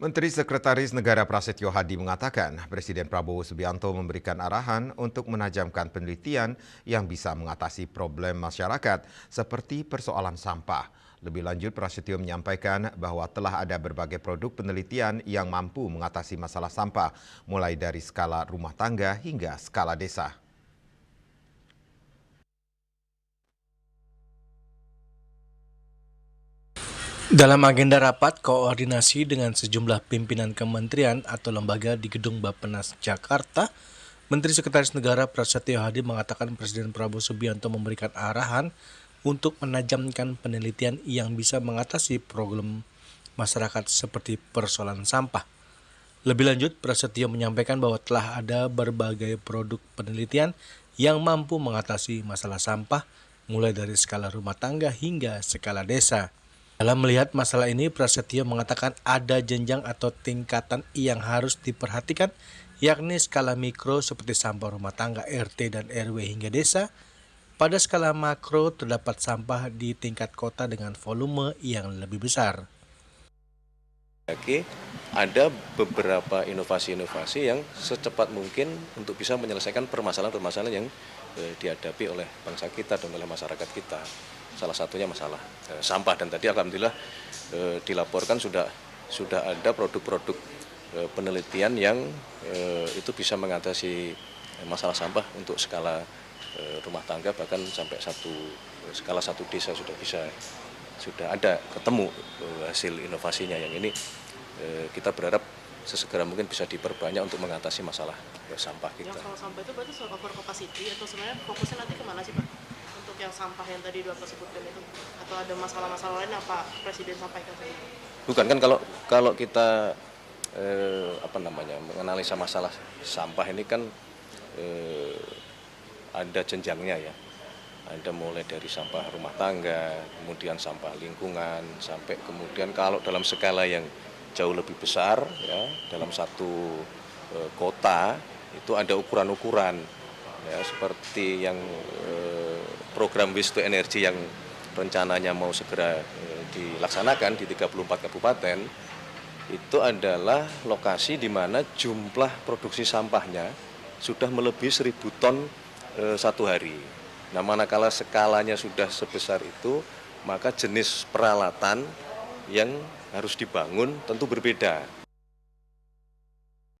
Menteri Sekretaris Negara Prasetyo Hadi mengatakan Presiden Prabowo Subianto memberikan arahan untuk menajamkan penelitian yang bisa mengatasi problem masyarakat seperti persoalan sampah. Lebih lanjut, Prasetyo menyampaikan bahwa telah ada berbagai produk penelitian yang mampu mengatasi masalah sampah, mulai dari skala rumah tangga hingga skala desa. Dalam agenda rapat koordinasi dengan sejumlah pimpinan kementerian atau lembaga di Gedung Bappenas, Jakarta, Menteri Sekretaris Negara Prasetyo Hadi mengatakan Presiden Prabowo Subianto memberikan arahan untuk menajamkan penelitian yang bisa mengatasi problem masyarakat seperti persoalan sampah. Lebih lanjut, Prasetyo menyampaikan bahwa telah ada berbagai produk penelitian yang mampu mengatasi masalah sampah, mulai dari skala rumah tangga hingga skala desa. Dalam melihat masalah ini, Prasetyo mengatakan ada jenjang atau tingkatan yang harus diperhatikan, yakni skala mikro seperti sampah rumah tangga RT dan RW hingga desa. Pada skala makro terdapat sampah di tingkat kota dengan volume yang lebih besar. Ada beberapa inovasi-inovasi yang secepat mungkin untuk bisa menyelesaikan permasalahan-permasalahan yang dihadapi oleh bangsa kita dan oleh masyarakat kita. Salah satunya masalah sampah, dan tadi alhamdulillah dilaporkan sudah ada produk-produk penelitian yang itu bisa mengatasi masalah sampah untuk skala rumah tangga, bahkan sampai skala satu desa sudah ada ketemu hasil inovasinya. Yang ini kita berharap sesegera mungkin bisa diperbanyak untuk mengatasi masalah sampah kita. Yang soal sampah itu berarti soal over capacity atau sebenarnya fokusnya nanti kemana sih Pak? Untuk yang sampah yang tadi Bapak sebutkan itu, atau ada masalah-masalah lain yang Pak Presiden sampaikan tadi? Bukan, kan kalau kita menganalisa masalah sampah ini kan ada jenjangnya ya. Ada mulai dari sampah rumah tangga, kemudian sampah lingkungan, sampai kemudian kalau dalam skala yang jauh lebih besar ya, dalam satu kota itu ada ukuran-ukuran ya, seperti yang program waste to energy yang rencananya mau segera dilaksanakan di 34 kabupaten. Itu adalah lokasi di mana jumlah produksi sampahnya sudah melebihi 1.000 ton satu hari. Nah, manakala skalanya sudah sebesar itu, maka jenis peralatan yang harus dibangun tentu berbeda.